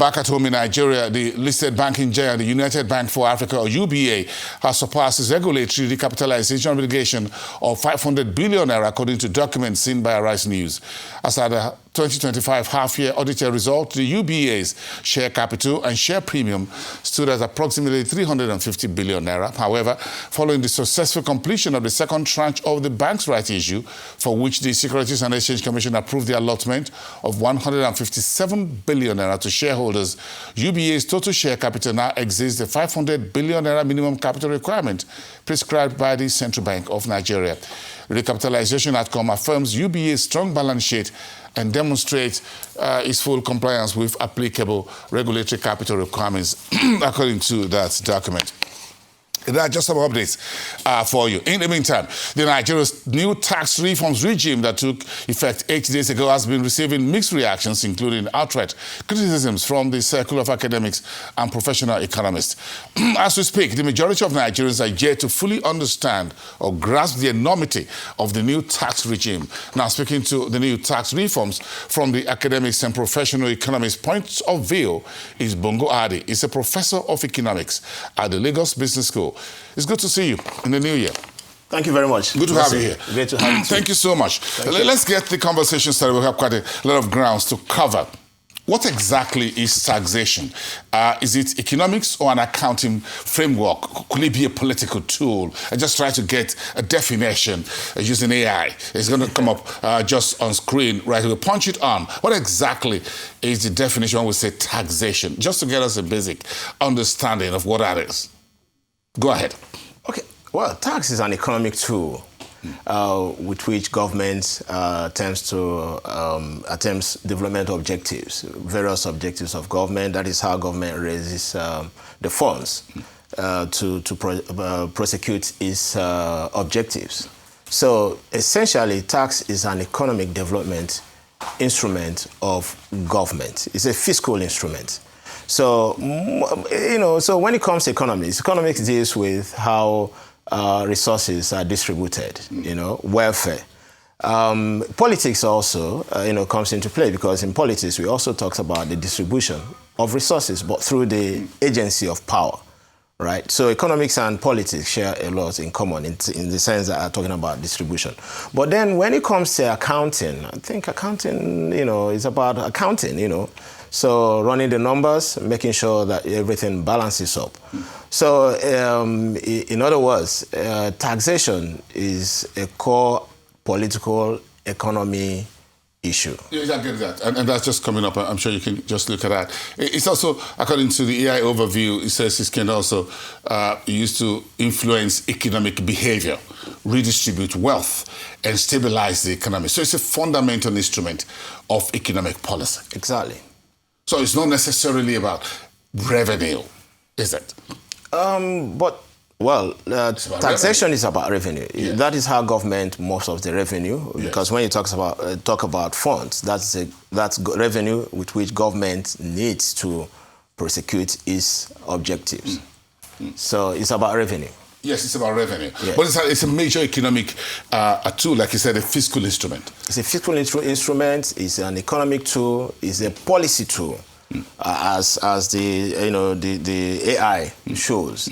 Back at home in Nigeria, the listed banking giant, the United Bank for Africa, or UBA, has surpassed its regulatory recapitalization obligation of 500 billion naira, according to documents seen by Arise News. As at the 2025 half-year audited result, the UBA's share capital and share premium stood at approximately 350 billion naira. However, following the successful completion of the second tranche of the bank's rights issue, for which the Securities and Exchange Commission approved the allotment of 157 billion naira to shareholders, UBA's total share capital now exceeds the 500 billion naira minimum capital requirement prescribed by the Central Bank of Nigeria. The recapitalization outcome affirms UBA's strong balance sheet and demonstrates its full compliance with applicable regulatory capital requirements, according to that document. There are just some updates for you. In the meantime, Nigeria's new tax reforms regime that took effect 8 days ago has been receiving mixed reactions, including outright criticisms from the circle of academics and professional economists. As we speak, the majority of Nigerians are yet to fully understand or grasp the enormity of the new tax regime. Now, speaking to the new tax reforms from the academics and professional economists' point of view is Bongo. He's a professor of economics at the Lagos Business School. It's good to see you in the new year. Thank you very much. Good to have you here. Great to have you too. Thank you so much. Let's get the conversation started. We have quite a lot of grounds to cover. What exactly is taxation? Is it economics or an accounting framework? Could it be a political tool? I just try to get a definition using AI. It's going to come up just on screen, right? We'll punch it on. What exactly is the definition when we say taxation? Just to get us a basic understanding of what that is. Go ahead. Okay. Well, tax is an economic tool with which government attempts development objectives, various objectives of government. That is how government raises the funds to prosecute its objectives. So essentially, tax is an economic development instrument of government. It's a fiscal instrument. So, so when it comes to economics deals with how resources are distributed, welfare. Politics also, comes into play, because in politics we also talk about the distribution of resources, but through the agency of power, right? So economics and politics share a lot in common in the sense that I'm talking about distribution. But then when it comes to accounting, I think accounting, is about accounting, So running the numbers, making sure that everything balances up. So in other words, taxation is a core political economy issue. Yes, I get that. And that's just coming up. I'm sure you can just look at that. It's also, according to the AI overview, it says it can also used to influence economic behavior, redistribute wealth, and stabilize the economy. So it's a fundamental instrument of economic policy. Exactly. So it's not necessarily about revenue, is it? Taxation is about revenue. Yeah. That is how government moves of the revenue. Yes. Because when you talk about funds, that's revenue with which government needs to prosecute its objectives. So it's about revenue. Yes, it's about revenue. Yes. But it's a major economic tool, like you said, a fiscal instrument. It's a fiscal instrument, it's an economic tool, it's a policy tool, as the AI shows.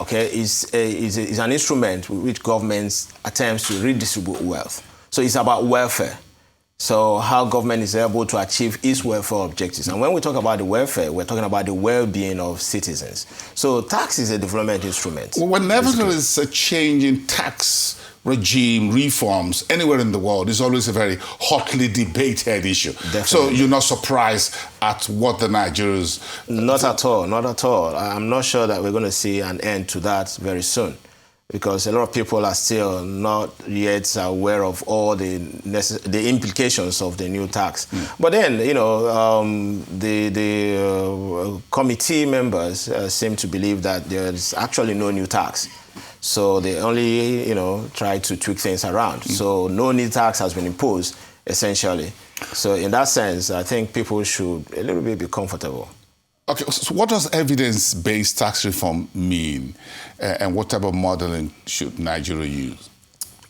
Okay, it's an instrument with which governments attempts to redistribute wealth. So it's about welfare. So how government is able to achieve its welfare objectives. And when we talk about the welfare, we're talking about the well-being of citizens. So tax is a development instrument. Well, whenever there is a change in tax regime reforms anywhere in the world, it's always a very hotly debated issue. Definitely. So you're not surprised at what the Nigerians... Not at all, not at all. I'm not sure that we're going to see an end to that very soon, because a lot of people are still not yet aware of all the implications of the new tax. But then, the committee members seem to believe that there's actually no new tax. So they only, try to tweak things around. So no new tax has been imposed, essentially. So in that sense, I think people should a little bit be comfortable. Okay, so what does evidence-based tax reform mean, and what type of modeling should Nigeria use?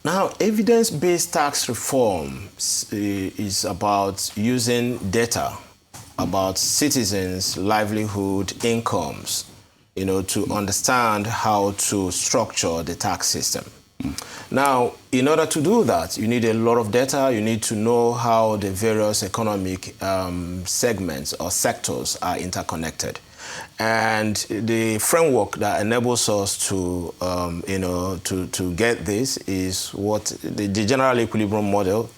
Now, evidence-based tax reform is about using data about citizens' livelihood incomes, to understand how to structure the tax system. Now, in order to do that, you need a lot of data. You need to know how the various economic segments or sectors are interconnected. And the framework that enables us to, to get this is what the general equilibrium model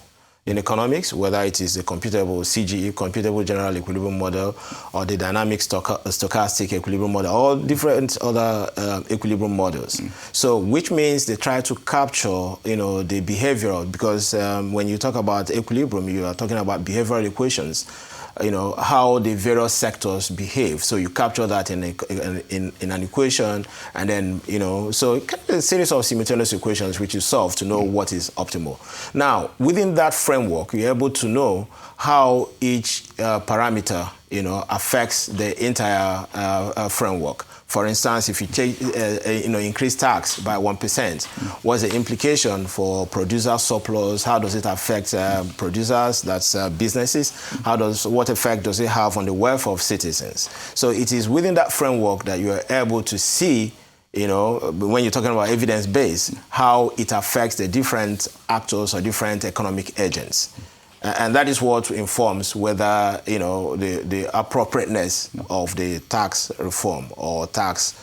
in economics, whether it is the computable CGE, computable general equilibrium model, or the dynamic stochastic equilibrium model, all different other equilibrium models. So, which means they try to capture, the behavioral, because when you talk about equilibrium, you are talking about behavioral equations. How the various sectors behave. So you capture that in an equation, and then, so a series of simultaneous equations which you solve to know what is optimal. Now, within that framework, you're able to know how each parameter, affects the entire framework. For instance, if you take, increase tax by 1%, what's the implication for producer surplus? How does it affect producers, that's businesses? What effect does it have on the welfare of citizens? So it is within that framework that you are able to see, when you're talking about evidence-based, how it affects the different actors or different economic agents. And that is what informs whether, the appropriateness of the tax reform or tax,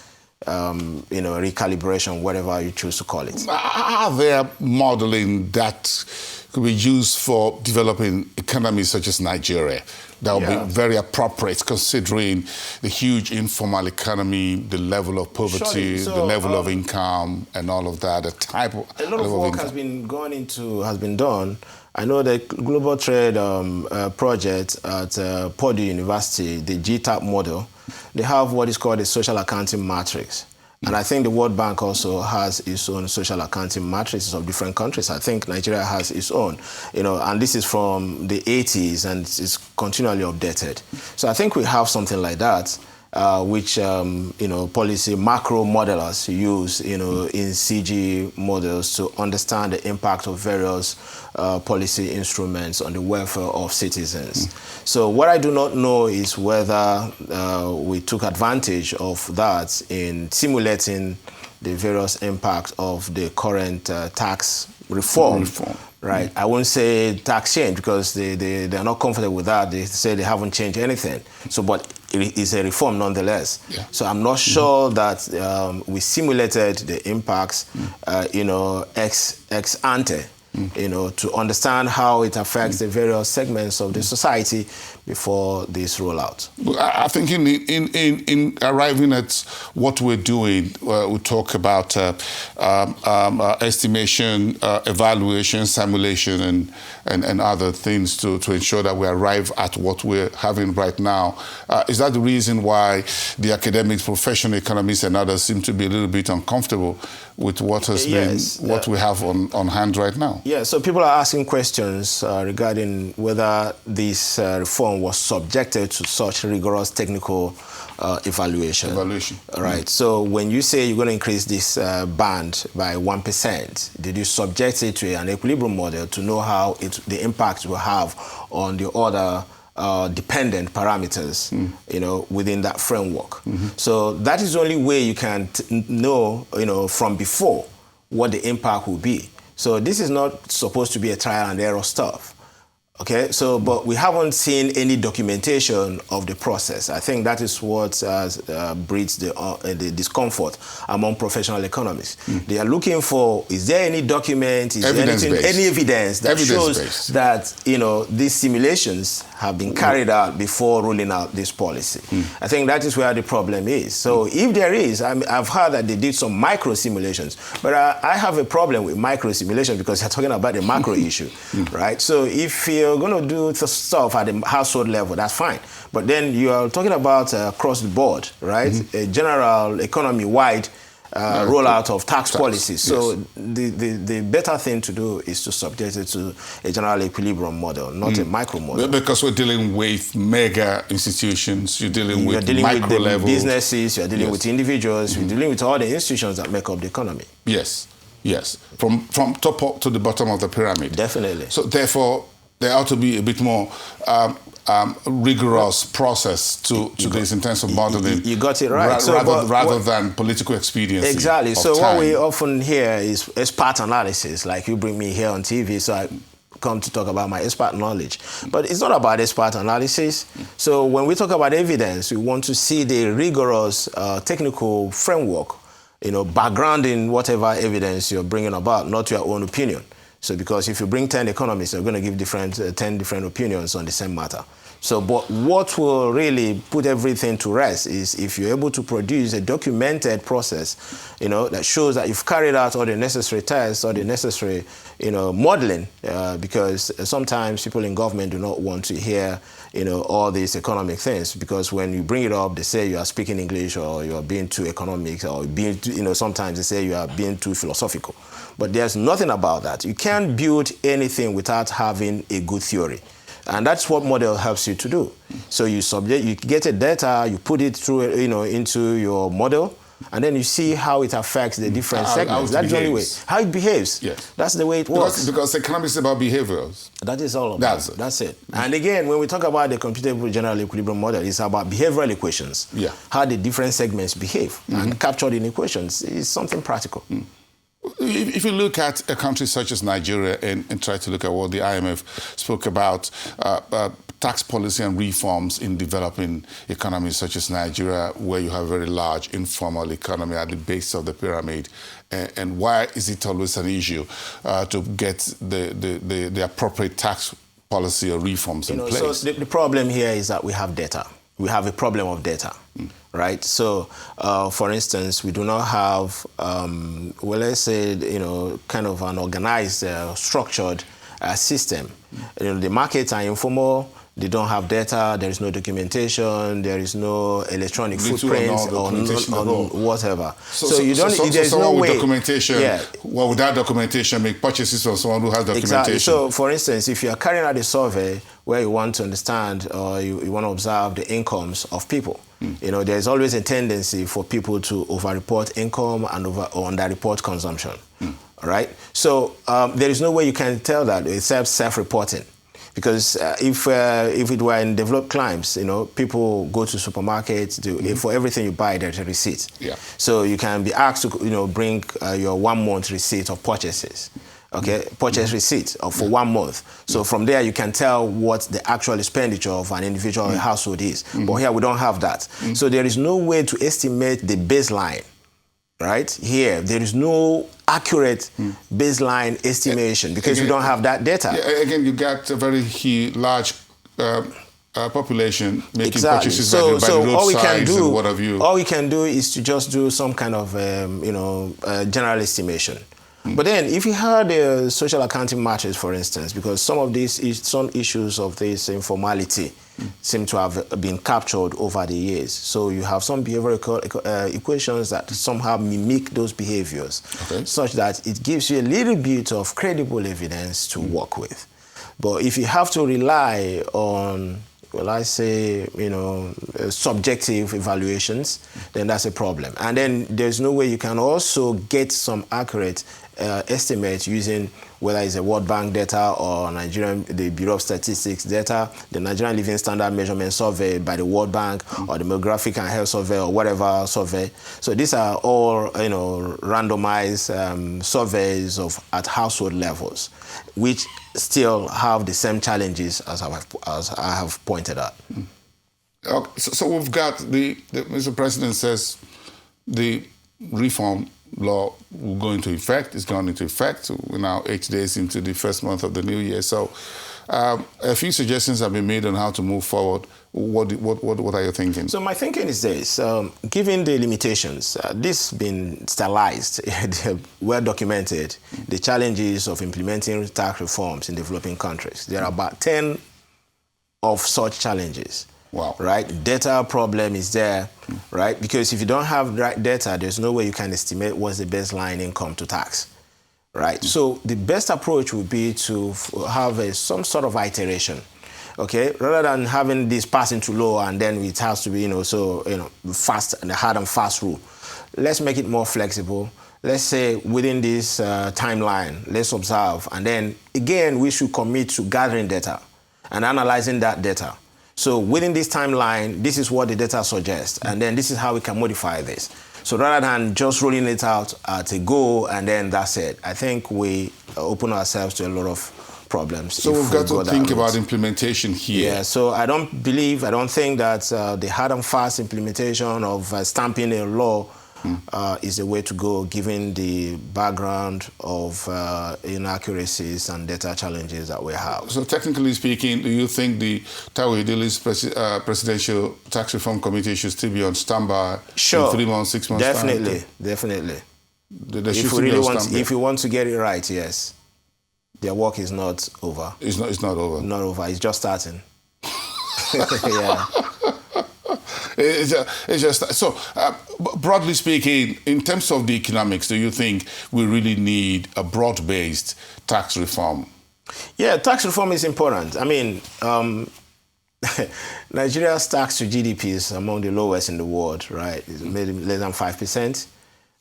recalibration, whatever you choose to call it. Are there modeling that could be used for developing economies such as Nigeria that would be very appropriate, considering the huge informal economy, the level of poverty, the level of income, and all of that, the type of a lot of work has been done. I know the Global Trade project at Purdue University, the GTAP model, they have what is called a social accounting matrix. And I think the World Bank also has its own social accounting matrices of different countries. I think Nigeria has its own, and this is from the 80s and it's continually updated. So I think we have something like that, which, policy macro modelers use, in CG models to understand the impact of various policy instruments on the welfare of citizens. So what I do not know is whether we took advantage of that in simulating the various impacts of the current tax reform. Right. I won't say tax change because they're not comfortable with that. They say they haven't changed anything. So, but it is a reform nonetheless. So I'm not sure that we simulated the impacts, ex ante, to understand how it affects the various segments of the society before this rollout. I think in arriving at what we're doing, we talk about estimation, evaluation, simulation, and other things to ensure that we arrive at what we're having right now. Is that the reason why the academics, professional economists, and others seem to be a little bit uncomfortable with what has been, what we have on hand right now? Yeah, so people are asking questions regarding whether this reform was subjected to such rigorous technical evaluation. Right. So when you say you're going to increase this band by 1%, did you subject it to an equilibrium model to know how the impact will have on the other dependent parameters, within that framework? So that is the only way you can know, from before what the impact will be. So this is not supposed to be a trial and error stuff. Okay, so, but we haven't seen any documentation of the process. I think that is what breeds the discomfort among professional economists. They are looking for, is there any document, is there any evidence that shows that, these simulations have been carried out before ruling out this policy? I think that is where the problem is. So if there is, I've heard that they did some micro simulations, but I have a problem with micro simulations because you're talking about the macro issue, right? So if you're going to do the stuff at the household level, that's fine. But then you are talking about across the board, right? A general economy-wide rollout of tax policies. So the better thing to do is to subject it to a general equilibrium model, not a micro model. Because we're dealing with mega institutions, you're dealing with micro levels. Businesses, you're dealing with individuals, you're dealing with all the institutions that make up the economy. Yes, from top up to the bottom of the pyramid. Definitely. So therefore, there ought to be a bit more rigorous process to this in terms of modeling. You got it right. Rather than political expediency. Exactly. So time. what we often hear is expert analysis. Like you bring me here on TV, so I come to talk about my expert knowledge. But it's not about expert analysis. So when we talk about evidence, we want to see the rigorous technical framework, background in whatever evidence you're bringing about, not your own opinion. So because if you bring 10 economists, they're going to give 10 different opinions on the same matter. So, but what will really put everything to rest is if you're able to produce a documented process, that shows that you've carried out all the necessary tests, all the necessary, modeling, because sometimes people in government do not want to hear, all these economic things, because when you bring it up, they say you are speaking English or you are being too economic, or being too, sometimes they say you are being too philosophical. But there's nothing about that. You can't build anything without having a good theory. And that's what model helps you to do. So you get a data, you put it through, into your model, and then you see how it affects the different segments. That's the only way. How it behaves. Yes. That's the way it works. Because economics is about behaviors. That is all about it. That's it. And again, when we talk about the computable general equilibrium model, it's about behavioral equations. Yeah. How the different segments behave. And captured in equations is something practical. If you look at a country such as Nigeria and try to look at what the IMF spoke about, tax policy and reforms in developing economies such as Nigeria, where you have a very large informal economy at the base of the pyramid, and why is it always an issue to get the appropriate tax policy or reforms in place? So the problem here is that we have data. We have a problem of data, right? So, for instance, we do not have, let's say, kind of an organized, structured system. The markets are informal. They don't have data. There is no documentation. There is no electronic footprints or whatever. So you don't. There's no way. With documentation. Yeah. Well, without documentation, make purchases from someone who has documentation. Exactly. So, for instance, if you are carrying out a survey where you want to understand or you want to observe the incomes of people, there's always a tendency for people to over-report income and under-report consumption. All right. So there is no way you can tell that except self-reporting. Because if it were in developed climes, people go to supermarkets. For everything you buy, there's a receipt. Yeah. So you can be asked to, bring your 1 month receipt of purchases. Okay, purchase receipt for 1 month. So from there, you can tell what the actual expenditure of an individual household is. But here, we don't have that. So there is no way to estimate the baseline. Right here, there is no accurate baseline estimation because we don't have that data. Yeah, again, you got a very large population making purchases by the roadsides and what have you. All we can do is to just do some kind of general estimation. But then, if you had a social accounting matrix, for instance, because some issues of this informality seem to have been captured over the years. So you have some behavioral equations that somehow mimic those behaviors, such that it gives you a little bit of credible evidence to work with. But if you have to rely on, well, I say, subjective evaluations, then that's a problem. And then there's no way you can also get some accurate estimate using whether it's a World Bank data or the Bureau of Statistics data, the Nigerian Living Standard Measurement Survey by the World Bank, or the Demographic and Health Survey, or whatever survey. So these are all, randomized surveys at household levels, which still have the same challenges as I have pointed out. Okay, so we've got Mr. President says the reform law will go into effect. It's gone into effect. We're now 8 days into the first month of the new year. So a few suggestions have been made on how to move forward. What are you thinking? So my thinking is this. Given the limitations, this has been stylized, well documented, the challenges of implementing tax reforms in developing countries. There are about 10 of such challenges. Wow. Right? Data problem is there, right? Because if you don't have right data, there's no way you can estimate what's the baseline income to tax, right? So the best approach would be to have some sort of iteration, okay? Rather than having this pass into law and then it has to be, fast and hard and fast rule. Let's make it more flexible. Let's say within this timeline, let's observe. And then again, we should commit to gathering data and analyzing that data. So within this timeline, this is what the data suggests, and then this is how we can modify this. So rather than just rolling it out at a go and then that's it, I think we open ourselves to a lot of problems. So we've got to think about implementation here. Yeah, so I don't think that the hard and fast implementation of stamping a law is the way to go, given the background of inaccuracies and data challenges that we have. So technically speaking, do you think the Taiwo Idili's Presidential Tax Reform Committee should still be on standby in 3 months, 6 months definitely, time? Definitely. If you want to get it right, yes. Their work is not over. It's not over. Not over. It's just starting. Yeah. It's just so. Broadly speaking, in terms of the economics, do you think we really need a broad-based tax reform? Yeah, tax reform is important. I mean, Nigeria's tax to GDP is among the lowest in the world, right? It's maybe less than 5%.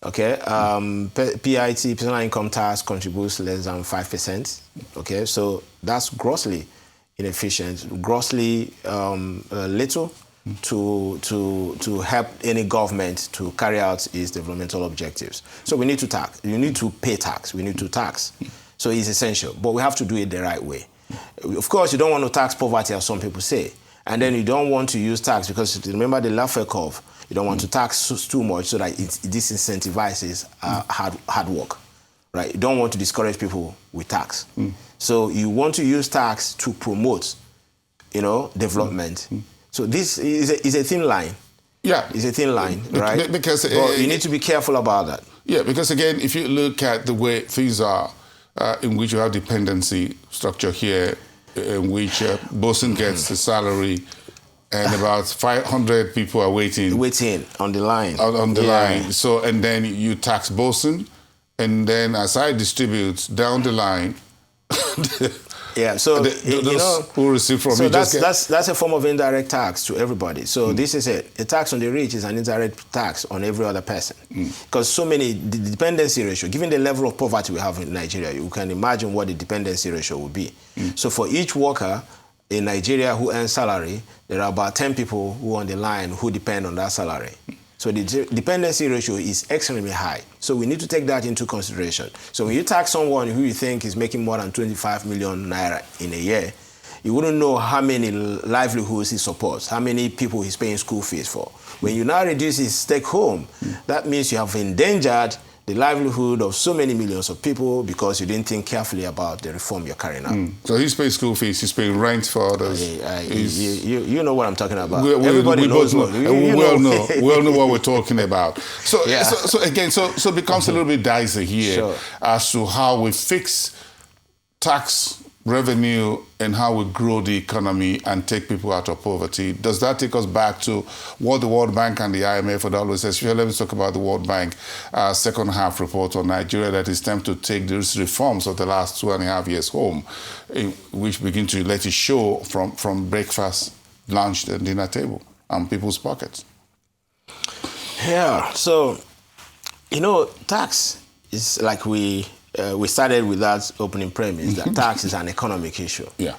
Okay, PIT, personal income tax, contributes less than 5%. Okay, so that's grossly inefficient, grossly little to help any government to carry out its developmental objectives. So we need to tax. You need to pay tax. We need to tax. So it's essential, but we have to do it the right way. Of course, you don't want to tax poverty, as some people say, and then you don't want to use tax because remember the Laffer curve. You don't want to tax too much so that it disincentivizes hard work, right? You don't want to discourage people with tax. So you want to use tax to promote, development. So this is a thin line. Yeah. It's a thin line, right? Because you need to be careful about that. Yeah, because again, if you look at the way things are, in which you have dependency structure here, in which Bosun gets the salary, and about 500 people are waiting on the line. On the line. So, and then you tax Bosun, and then as I distribute down the line, yeah. So those who receive from me that's a form of indirect tax to everybody. So this is it. A tax on the rich is an indirect tax on every other person, because the dependency ratio, given the level of poverty we have in Nigeria, you can imagine what the dependency ratio would be. So for each worker in Nigeria who earns salary, there are about 10 people who are on the line who depend on that salary. So the dependency ratio is extremely high. So we need to take that into consideration. So when you tax someone who you think is making more than 25 million naira in a year, you wouldn't know how many livelihoods he supports, how many people he's paying school fees for. When you now reduce his take home, that means you have endangered the livelihood of so many millions of people because you didn't think carefully about the reform you're carrying out. So he's paying school fees, he's paying rent for others. You know what I'm talking about. Everybody knows what we all know what we're talking about. So, yeah. so again, so it becomes a little bit dicey here as to how we fix tax revenue and how we grow the economy and take people out of poverty. Does that take us back to what the World Bank and the IMF would always say? Let me talk about the World Bank second half report on Nigeria, that it's time to take these reforms of the last 2.5 years home, which begin to let it show from breakfast, lunch, and dinner table and people's pockets. Yeah, so, tax is like we started with that opening premise that tax is an economic issue. Yeah.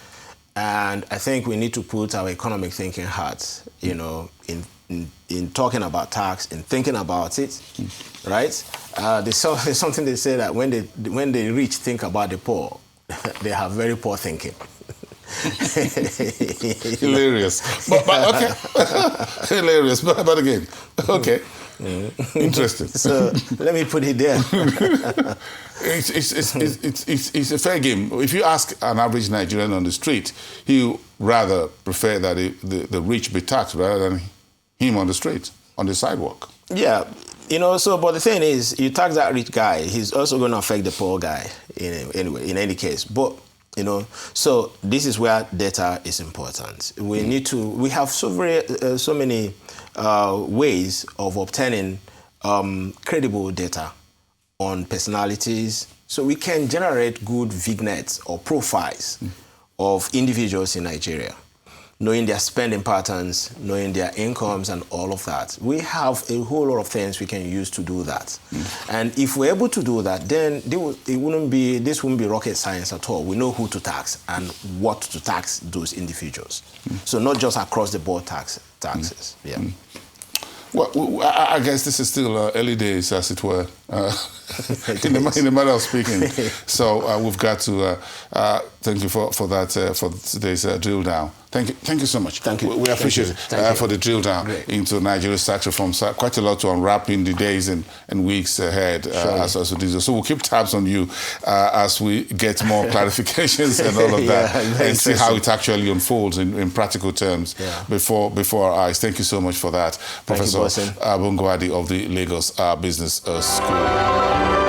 And I think we need to put our economic thinking hat, in talking about tax, in thinking about it, right? There's something they say that when the rich think about the poor, they have very poor thinking. Hilarious. But okay. Hilarious. But again, okay. Interesting. So let me put it there. It's a fair game. If you ask an average Nigerian on the street, he rather prefer that the rich be taxed rather than him on the street, on the sidewalk. Yeah, but the thing is, you tax that rich guy, he's also going to affect the poor guy in any case. But so this is where data is important. We have so many ways of obtaining credible data on personalities, so we can generate good vignettes or profiles of individuals in Nigeria. knowing their spending patterns, knowing their incomes and all of that. We have a whole lot of things we can use to do that. And if we're able to do that, then this wouldn't be rocket science at all. We know who to tax and what to tax those individuals. So not just across the board taxes. Yeah. Well, I guess this is still early days, as it were, in the matter of speaking. So we've got to thank you for that, for today's drill down. Thank you so much. Thank you. We appreciate it for the drill down into Nigeria's tax reform. So quite a lot to unwrap in the days and weeks ahead as we do. So we'll keep tabs on you as we get more clarifications and all of that, and see how it actually unfolds in practical terms before our eyes. Thank you so much for that, Professor Bongo of the Lagos Business School.